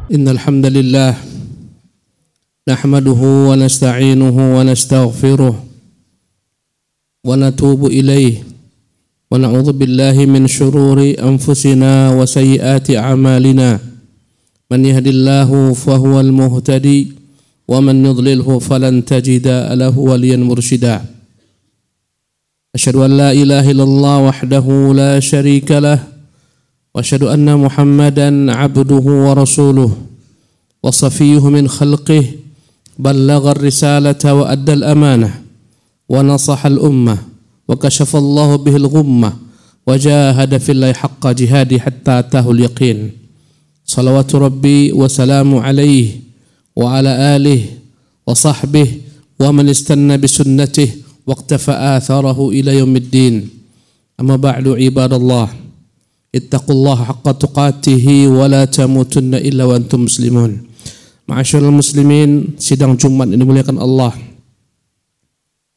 إن الحمد لله نحمده ونستعينه ونستغفره ونتوب إليه ونعوذ بالله من شرور أنفسنا وسيئات أعمالنا من يهد الله فهو المهتدي ومن يضلله فلن تجد له وليا مرشدا أشهد أن لا إله إلا الله وحده لا شريك له وأشهد أن محمدا عبده ورسوله وصفيه من خلقه بلغ الرسالة وأدى الأمانة ونصح الأمة وكشف الله به الغمة وجاهد في الله حق جهاده حتى أتاه اليقين صلوات ربي وسلام عليه وعلى آله وصحبه ومن استنى بسنته واقتفى آثاره إلى يوم الدين أما بعد عباد الله اتقوا الله حق تقاته ولا تموتن إلا وأنتم مسلمون. Ma'asyiral muslimin, sidang Jumat ini dimuliakan Allah.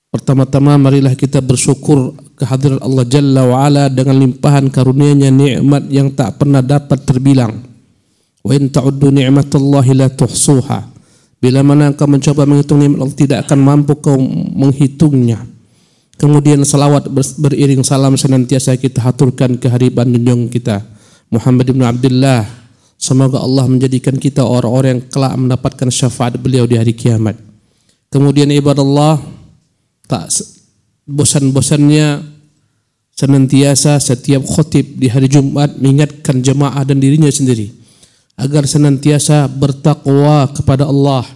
Pertama-tama marilah kita bersyukur kehadiran Allah Jalla wa Ala dengan limpahan karunia-Nya nikmat yang tak pernah dapat terbilang. Wa in ta'uddu ni'matallahi la tuhsuha. Bila mana engkau mencoba menghitung nikmat Allah, tidak akan mampu kau menghitungnya. Kemudian salawat beriring salam senantiasa kita haturkan ke hadirat junjungan kita Muhammad ibn Abdullah. Semoga Allah menjadikan kita orang-orang yang kelak mendapatkan syafaat beliau di hari kiamat. Kemudian ibadallah, tak bosan-bosannya senantiasa setiap khotib di hari Jumat mengingatkan jemaah dan dirinya sendiri agar senantiasa bertakwa kepada Allah.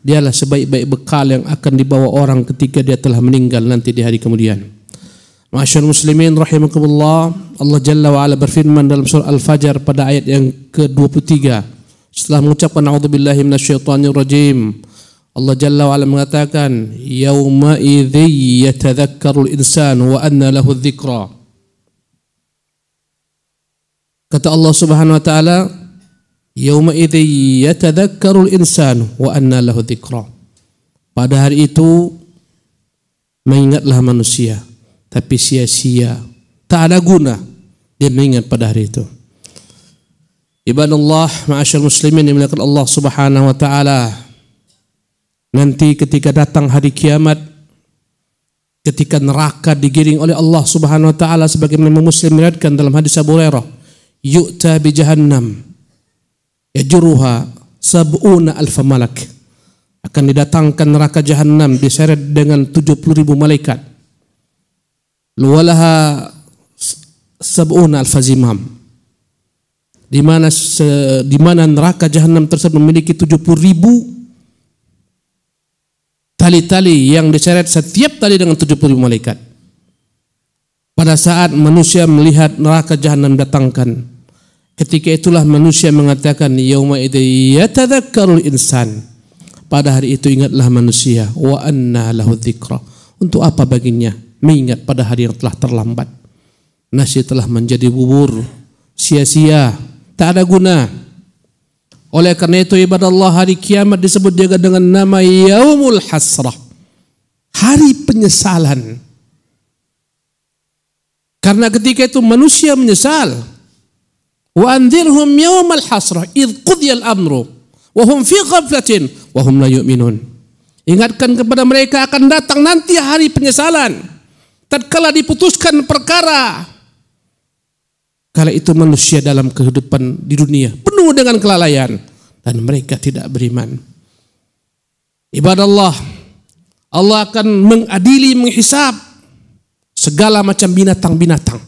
Dialah sebaik-baik bekal yang akan dibawa orang ketika dia telah meninggal nanti di hari kemudian. Ma'asyiral muslimin rahimakumullah, Allah Jalla wa Ala berfirman dalam surah Al-Fajr pada ayat yang ke-23 setelah mengucapkan a'udzubillahi minasyaitonir rajim. Allah Jalla wa Ala mengatakan yauma idzi yatadzakkarul insanu wa anna lahu dzikra. Kata Allah Subhanahu wa taala, yauma idzi yatadzakkarul insanu wa anna lahu dzikra. Pada hari itu mengingatlah manusia, tapi sia-sia, tak ada guna dia mengingat pada hari itu. Ibadallah, ma'asyar muslimin yang dimuliakan Allah Subhanahu wa taala. Nanti ketika datang hari kiamat, ketika neraka digiring oleh Allah Subhanahu wa taala sebagaimana Muslim meriwayatkan dalam hadis Abu Hurairah, yu'ta bi jahannam yajruha sab'una alf malak. Akan didatangkan neraka jahannam diseret dengan 70.000 malaikat. Luwalaha sab'una alf zimam. Di mana neraka jahannam tersebut memiliki 70.000 tali-tali yang diseret setiap tali dengan 70.000 malaikat. Pada saat manusia melihat neraka jahannam datangkan, ketika itulah manusia mengatakan yauma idzi yatadzakkarul insan. Pada hari itu ingatlah manusia wa anna lahu dzikra. Untuk apa baginya mengingat pada hari yang telah terlambat? Nasi telah menjadi bubur, sia-sia, tak ada guna. Oleh karena itu ibadallah, hari kiamat disebut juga dengan nama yaumul hasrah, hari penyesalan. Karena ketika itu manusia menyesal. Wa anzirhum yaumal hasrah idz qudiyal amru wa hum fi ghaflatin wa hum la yu'minun. Ingatkan kepada mereka akan datang nanti hari penyesalan tatkala diputuskan perkara. Kala itu manusia dalam kehidupan di dunia penuh dengan kelalaian dan mereka tidak beriman. Ibadallah, Allah akan mengadili, menghisab segala macam binatang-binatang.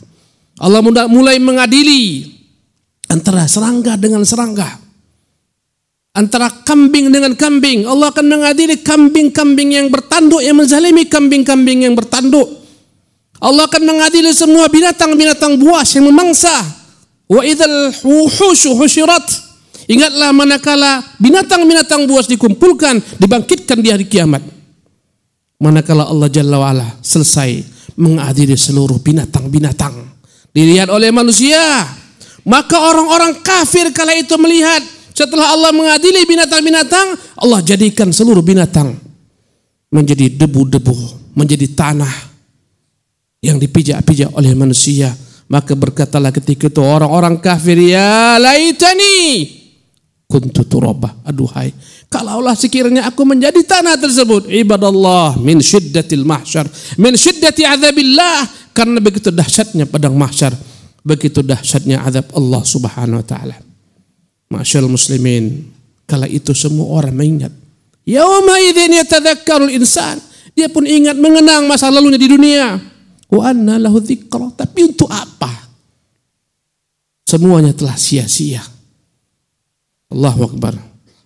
Allah mulai mengadili antara serangga dengan serangga, antara kambing dengan kambing. Allah akan mengadili kambing-kambing yang bertanduk yang menzalimi kambing-kambing yang bertanduk. Allah akan mengadili semua binatang-binatang buas yang memangsa. Wa idzal wuhushu husyirat. Ingatlah manakala binatang-binatang buas dikumpulkan, dibangkitkan di hari kiamat. Manakala Allah Jalla wa Ala selesai mengadili seluruh binatang-binatang dilihat oleh manusia, maka orang-orang kafir kala itu melihat setelah Allah mengadili binatang-binatang, Allah jadikan seluruh binatang menjadi debu-debu, menjadi tanah yang dipijak-pijak oleh manusia. Maka berkatalah ketika itu orang-orang kafir, ya laitani kuntu turaba. Aduhai, kalaulah sekiranya aku menjadi tanah tersebut. Ibadallah, min syiddatil mahsyar, min syiddati azabillah, karena begitu dahsyatnya padang mahsyar, begitu dahsyatnya azab Allah Subhanahu wa taala. Ma'asyiral muslimin, kala itu semua orang mengingat. Yauma idzin yatadzakkarul insan, dia pun ingat mengenang masa lalunya di dunia. Wa anna lahu dzikra, tapi untuk apa? Semuanya telah sia-sia. Allahu akbar.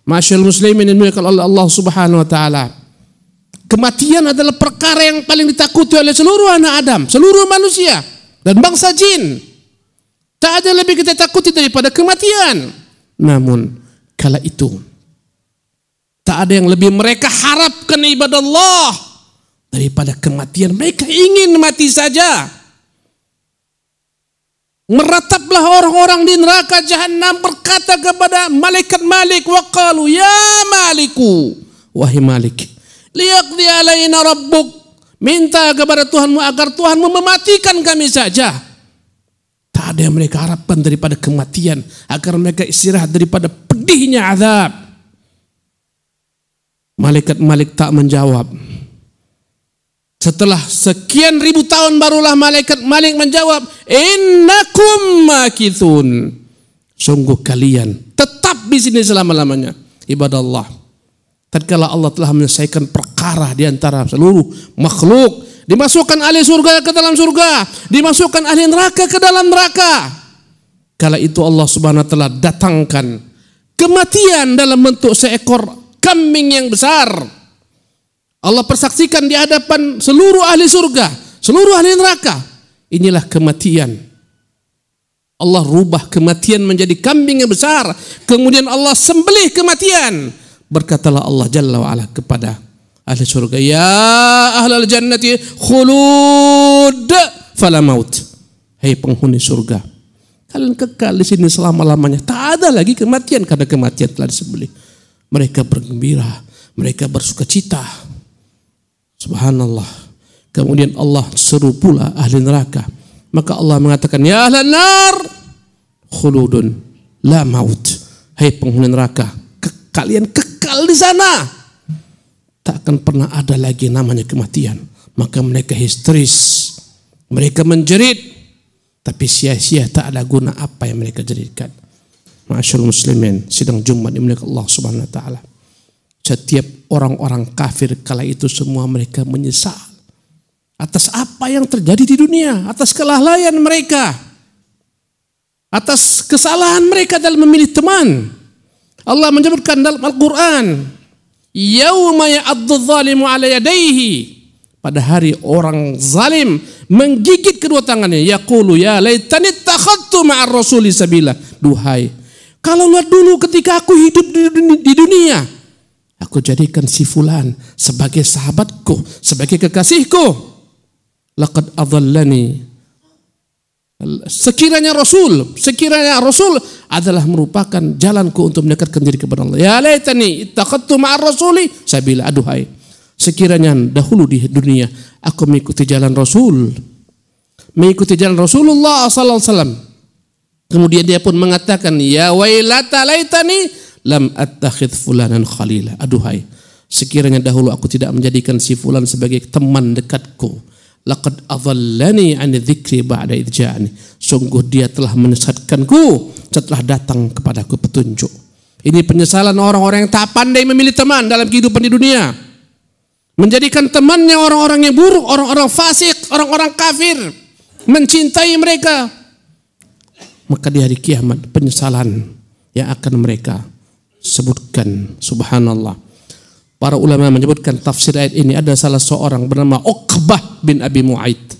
Ma'asyiral muslimin yang dimuliakan oleh Allah Subhanahu wa taala. Kematian adalah perkara yang paling ditakuti oleh seluruh anak Adam, seluruh manusia dan bangsa jin. Tak ada lebih kita takuti daripada kematian. Namun kala itu tak ada yang lebih mereka harapkan ibadah Allah daripada kematian. Mereka ingin mati saja. Merataplah orang-orang di neraka jahanam berkata kepada malaikat Malik, waqalu ya Maliku, wahai Malik, liyaqdi alaina rabbuk, minta kepada Tuhanmu agar Tuhanmu mematikan kami saja. Tak ada yang mereka harapkan daripada kematian, agar mereka istirahat daripada pedihnya azab. Malaikat Malik tak menjawab. Setelah sekian ribu tahun barulah malaikat Malik menjawab, innakum makithun, sungguh kalian tetap di sini selama-lamanya. Ibadah Allah, tatkala Allah telah menyelesaikan perkara di antara seluruh makhluk, dimasukkan ahli surga ke dalam surga, dimasukkan ahli neraka ke dalam neraka. Kala itu Allah Subhanahu wa taala datangkan kematian dalam bentuk seekor kambing yang besar. Allah persaksikan di hadapan seluruh ahli surga, seluruh ahli neraka. Inilah kematian. Allah rubah kematian menjadi kambing yang besar. Kemudian Allah sembelih kematian. Berkatalah Allah Jalla wa'ala kepada ahli surga, ya ahlal jannati khulud fala maut. Hai penghuni surga, kalian kekal di sini selama-lamanya. Tak ada lagi kematian karena kematian telah disembelih. Mereka bergembira, mereka bersuka cita. Subhanallah. Kemudian Allah seru pula ahli neraka. Maka Allah mengatakan, ya ahlan nar khuludun la maut. Hai penghuni neraka, kalian kekal di sana. Tak akan pernah ada lagi namanya kematian. Maka mereka histeris, mereka menjerit, tapi sia-sia, tak ada guna apa yang mereka jeritkan. Ma'asyiral muslimin, sidang Jumat dimuliakan Allah Subhanahu wa taala. Setiap orang-orang kafir kala itu semua mereka menyesal atas apa yang terjadi di dunia, atas kelalaian mereka, atas kesalahan mereka dalam memilih teman. Allah menyebutkan dalam Al-Quran, yauma ya'addu dzalimu ala yadayhi, pada hari orang zalim menggigit kedua tangannya, yaqulu ya laitani ittakhadtu ma'ar rasuli sabila. Duhai, kalau nggak dulu ketika aku hidup di dunia, aku jadikan si fulan sebagai sahabatku, sebagai kekasihku. Laqad adallani. Sekiranya Rasul adalah merupakan jalanku untuk mendekatkan diri kepada Allah. Ya laitani ittakhadtu ma'ar rasuli sabila. Aduhai, sekiranya dahulu di dunia aku mengikuti jalan Rasul, mengikuti jalan Rasulullah sallallahu alaihi wasallam. Kemudian dia pun mengatakan, ya wailata laitani lam attakhidh fulanan khalila. Aduhai, sekiranya dahulu aku tidak menjadikan si fulan sebagai teman dekatku. Laqad adallani an dzikri ba'da idh ja'ani. Sungguh dia telah menyesatkanku setelah datang kepadaku petunjuk. Ini penyesalan orang-orang yang tak pandai memilih teman dalam kehidupan di dunia. Menjadikan temannya orang-orang yang buruk, orang-orang fasik, orang-orang kafir, mencintai mereka. Maka di hari kiamat penyesalan yang akan mereka sebutkan. Subhanallah. Para ulama menyebutkan tafsir ayat ini, ada salah seorang bernama Uqbah bin Abi Mu'aid.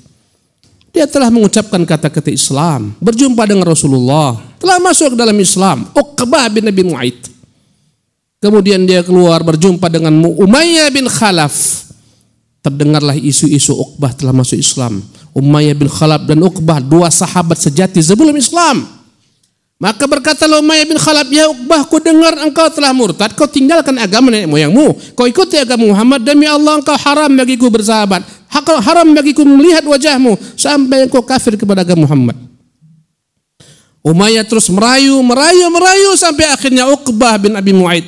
Dia telah mengucapkan kata-kata Islam, berjumpa dengan Rasulullah, telah masuk dalam Islam. Uqbah bin Abi Mu'aid. Kemudian dia keluar berjumpa dengan Umayyah bin Khalaf. Terdengarlah isu-isu Uqbah telah masuk Islam. Umayyah bin Khalaf dan Uqbah, dua sahabat sejati sebelum Islam. Maka berkatalah Umayyah bin Khalaf, ya Uqbah, ku dengar engkau telah murtad, kau tinggalkan agama nenek moyangmu, kau ikuti agama Muhammad. Demi Allah, engkau haram bagiku bersahabat, haram bagiku melihat wajahmu sampai engkau kafir kepada agama Muhammad. Umayyah terus merayu sampai akhirnya Uqbah bin Abi Mu'aid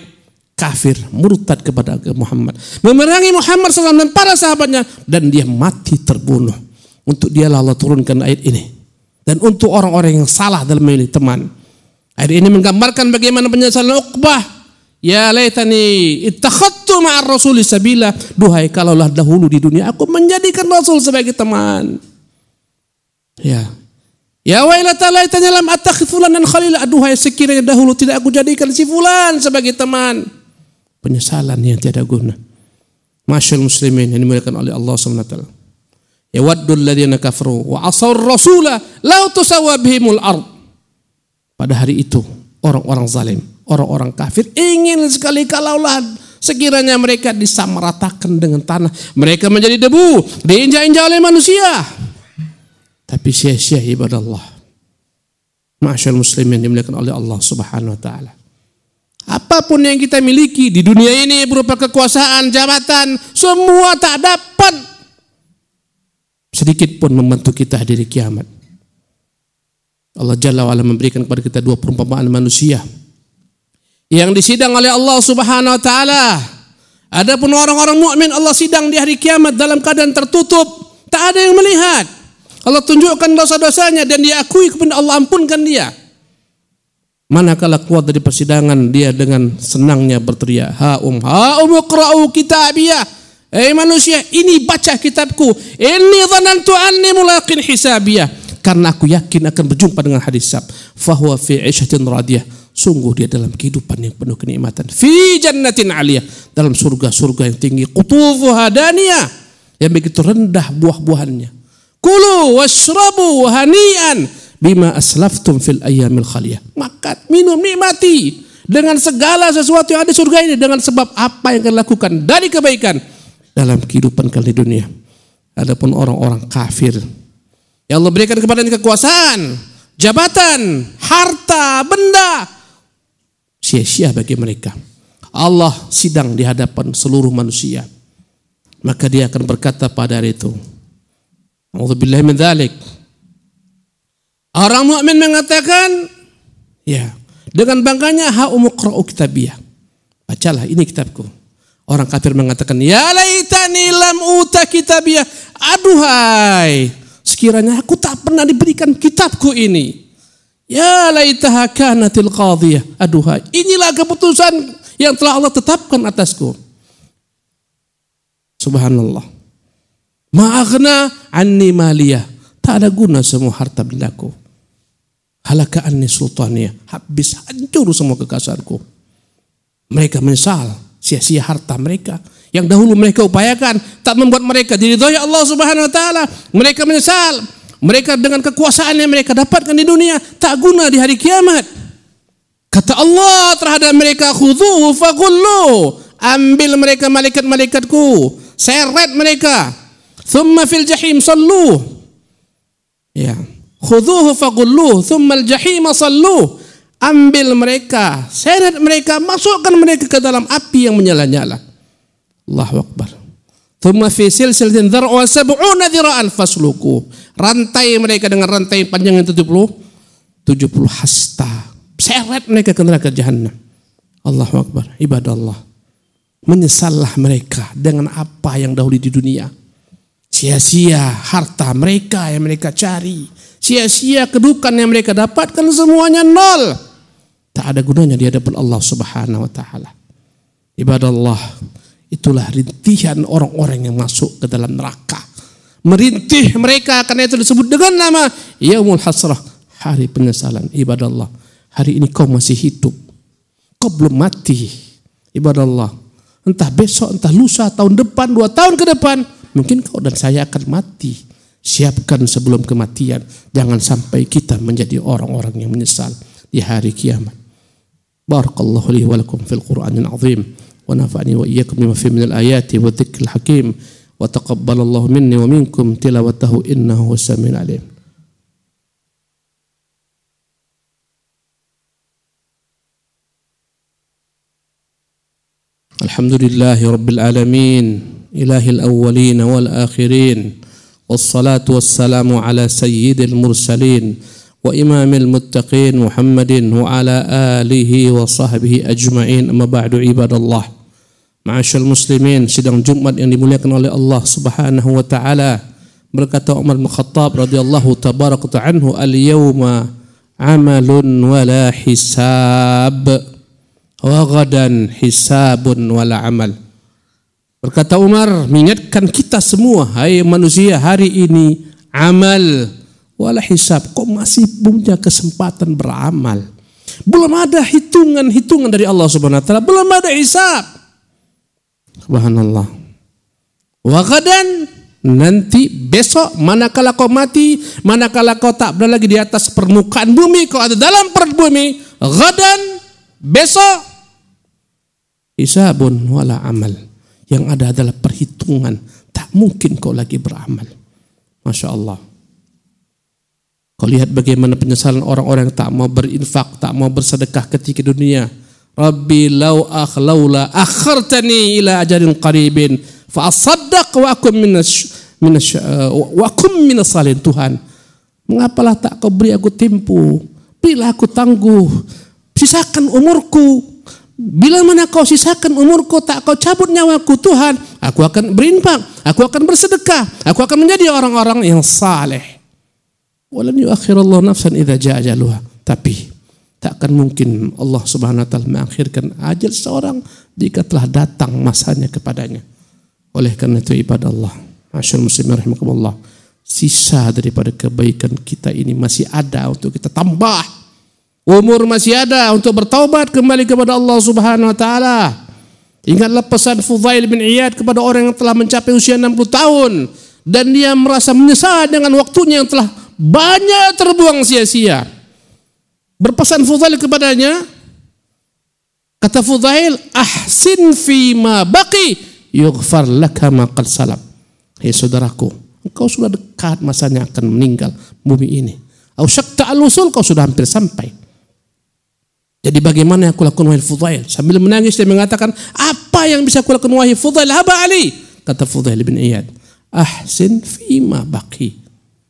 kafir, murtad kepada agama Muhammad, memerangi Muhammad SAW dan para sahabatnya, dan dia mati terbunuh. Untuk dia Allah turunkan ayat ini, dan untuk orang-orang yang salah dalam memilih teman. Ayat ini menggambarkan bagaimana penyesalan Uqbah. Ya laitani ittakhadtu ma'ar rasuli sabila, duhai kalaulah dahulu di dunia aku menjadikan Rasul sebagai teman. Ya wailata laitani lam attakhidh fulanan khalila, aduhai sekiranya dahulu tidak aku jadikan si fulan sebagai teman. Penyesalan yang tiada guna. Masyaallah muslimin yang dimuliakan oleh Allah SWT. Ya waddul ladzina kafaru wa asaw rasula law tusawwa bihimul ard. Pada hari itu orang-orang zalim, orang-orang kafir ingin sekali kalaulah sekiranya mereka disamaratakan dengan tanah, mereka menjadi debu, diinjak-injak oleh manusia. Tapi sia-sia ibadah Allah. Masyaallah muslimin dimuliakan oleh Allah Subhanahu wa taala. Apapun yang kita miliki di dunia ini berupa kekuasaan, jabatan, semua tak dapat sedikit pun membantu kita hadiri kiamat. Allah Jalla wa'ala memberikan kepada kita dua perumpamaan manusia yang disidang oleh Allah Subhanahu wa taala. Adapun orang-orang mukmin Allah sidang di hari kiamat dalam keadaan tertutup, tak ada yang melihat. Allah tunjukkan dosa-dosanya dan diakui kepada Allah, ampunkan dia. Manakala keluar dari persidangan, dia dengan senangnya berteriak, ha'um iqra'u kitabiyah. Manusia, ini baca kitabku. Inni dhanantu anni mulaqin hisabiyah. Karena aku yakin akan berjumpa dengan hari hisab. Fahuwa fi 'ishatin radiyah. Sungguh dia dalam kehidupan yang penuh kenikmatan. Fi jannatin 'aliyah. Dalam surga-surga yang tinggi. Qutufuha daniyah. Yang begitu rendah buah-buahannya. Kulu washrabu hani'an bima aslaftum fil ayyamil khaliyah. Makan, minum, nikmati dengan segala sesuatu yang ada di surga ini dengan sebab apa yang kalian lakukan dari kebaikan dalam kehidupan kalian di dunia. Adapun orang-orang kafir yang Allah berikan kepada kekuasaan, jabatan, harta, benda, sia-sia bagi mereka. Allah sidang di hadapan seluruh manusia. Maka dia akan berkata pada hari itu, a'udzubillahi min dzalik. Orang mukmin mengatakan, ya, dengan bangganya ha'umuqra'u kitabiyah. Bacalah, ini kitabku. Orang kafir mengatakan, ya laitani lam uta kitabiyah. Aduhai, sekiranya aku tak pernah diberikan kitabku ini. Ya laitaha kanatil qadhiyah. Aduhai, inilah keputusan yang telah Allah tetapkan atasku. Subhanallah. Ma'aghna anni maliyah. Tak ada guna semua harta bendaku. Halaka anni sultaniyah. Habis, hancur semua kekasaanku. Mereka menyesal sia-sia harta mereka yang dahulu mereka upayakan, tak membuat mereka diridhai Allah Subhanahu wa taala. Mereka menyesal. Mereka dengan kekuasaan yang mereka dapatkan di dunia tak guna di hari kiamat. Kata Allah terhadap mereka, khudhuhu faghullu. Ambil mereka malaikat-malaikatku, seret mereka. Thumma fil jahim sallu. Ya, khudhuhu faghullu thumma al jahim sallu. Ambil mereka, seret mereka, masukkan mereka ke dalam api yang menyala-nyala. Allahu akbar. Thumma fi silsilatin dhar'uha 70 dhira'an fasluku. Rantai mereka dengan rantai panjangnya 70 hasta. Seret mereka ke neraka Jahannam. Allahu akbar. Ibadah Allah. Menyesallah mereka dengan apa yang dahulu di dunia. Sia-sia harta mereka yang mereka cari. Sia-sia kedudukan yang mereka dapatkan, semuanya nol. Tak ada gunanya di hadapan Allah Subhanahu wa taala. Ibadah Allah, itulah rintihan orang-orang yang masuk ke dalam neraka. Merintih mereka, karena itu disebut dengan nama Yaumul Hasrah, hari penyesalan. Ibadah Allah, hari ini kau masih hidup, kau belum mati. Ibadah Allah, entah besok, entah lusa, tahun depan, 2 tahun ke depan, mungkin kau dan saya akan mati. Siapkan sebelum kematian. Jangan sampai kita menjadi orang-orang yang menyesal di hari kiamat. Barakallahu li wa lakum fil Qur'anil azim. Wa nafa'ani wa iyyakum bima fihi minal ayati wa dzikril hakim. Wa taqabbalallahu minni wa minkum tilawatahu innahu was-sami'ul alim. Alhamdulillahi rabbil alamin. Ilahil awwalin wal akhirin. Wassalatu wassalamu ala sayyidil mursalin وإمام المتقين محمد وعلى آله وصحبه أجمعين. أما بعد عباد الله, ma'asyal muslimin, sidang Jumat yang dimuliakan oleh Allah Subhanahu wa taala. Berkata Umar bin Khattab radhiyallahu tabaraka anhu, al-yawma amalun wala hisab wa ghadan hisabun wala amal. Berkata Umar mengingatkan kita semua, hai manusia, hari ini amal wala hisab, kok masih punya kesempatan beramal. Belum ada hitungan dari Allah Subhanahu wa taala, belum ada hisab. Subhanallah. Wa ghadan, nanti besok manakala kau mati, manakala kau tak berada lagi di atas permukaan bumi, kau ada dalam perut bumi, ghadan, besok hisabun wala amal. Yang ada adalah perhitungan, tak mungkin kau lagi beramal. Masya Allah. Kau lihat bagaimana penyesalan orang-orang yang tak mau berinfak, tak mau bersedekah ketika dunia. Rabbi law laula akhartani ila ajalin qaribin fa asaddaq wa akum minas salihin. Tuhan, mengapalah tak kau beri aku tempo, berilah aku tangguh, sisakan umurku. Bila mana kau sisakan umurku, tak kau cabut nyawaku, Tuhan, aku akan berinfak, aku akan bersedekah, aku akan menjadi orang-orang yang saleh. Walan yuakhirallahu nafsan idza jaa ajaluha. Tapi tak akan mungkin Allah Subhanahu wa taala mengakhirkan ajal seorang jika telah datang masanya kepadanya. Oleh karena itu ibadah Allah, masyaallah muslimin rahimakumullah, sisa daripada kebaikan kita ini masih ada untuk kita tambah. Umur masih ada untuk bertaubat kembali kepada Allah Subhanahu wa taala. Ingatlah pesan Fudail bin Iyad kepada orang yang telah mencapai usia 60 tahun dan dia merasa menyesal dengan waktunya yang telah banyak terbuang sia-sia. Berpesan Fudail kepadanya, kata Fudail, ahsin fi ma baqi yughfar laka ma qad salab. Hei saudaraku, engkau sudah dekat masanya akan meninggal bumi ini. Au syaqta al-usul, kau sudah hampir sampai. Jadi bagaimana yang aku lakukan wahai Fudail? Sambil menangis dia mengatakan, apa yang bisa aku lakukan wahai Fudail? Haba Ali. Kata Fudail bin Iyad, ahsin fi ma baqi.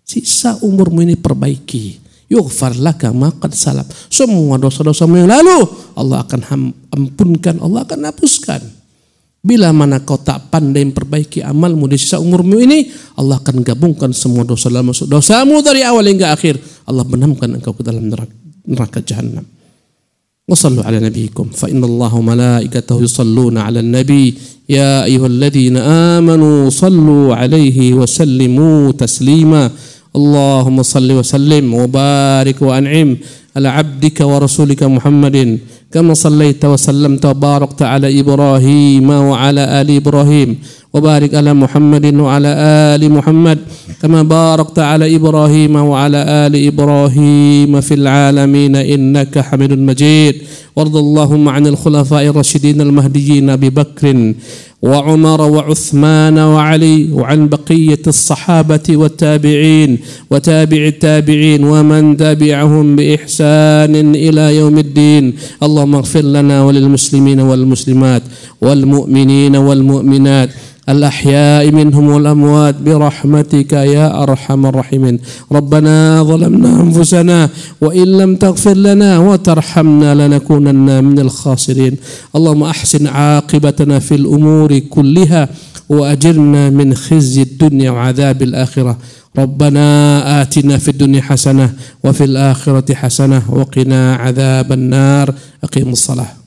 Sisa umurmu ini perbaiki. Yughfar laka ma qad salab. Semua dosa-dosamu yang lalu Allah akan ampunkan, Allah akan hapuskan. Bila mana kau tak pandai memperbaiki amalmu di sisa umurmu ini, Allah akan gabungkan semua dosamu dari awal hingga akhir. Allah benamkan engkau ke dalam neraka jahannam. وصلوا على نبيكم فإن الله وملائكته يصلون على النبي يا أيها الذين آمنوا صلوا عليه وسلموا تسليما اللهم صل وسلم وبارك وأنعم على عبدك ورسولك محمد كما صليت وسلمت وباركت على إبراهيم وعلى آل إبراهيم وبارك على محمد وعلى آل محمد كما باركت على إبراهيم وعلى آل إبراهيم في العالمين إنك حميد مجيد وارض اللهم عن الخلفاء الراشدين المهديين أبي بكر وعمر وعثمان وعلي وعن بقية الصحابة والتابعين وتابع التابعين ومن تبعهم بإحسان إلى يوم الدين اللهم اغفر لنا وللمسلمين والمسلمات والمؤمنين والمؤمنات الأحياء منهم والأموات برحمتك يا أرحم الراحمين ربنا ظلمنا أنفسنا وإن لم تغفر لنا وترحمنا لنكونن من الخاسرين اللهم أحسن عاقبتنا في الأمور كلها وأجرنا من خزي الدنيا وعذاب الآخرة ربنا آتنا في الدنيا حسنة وفي الآخرة حسنة وقنا عذاب النار أقيموا الصلاة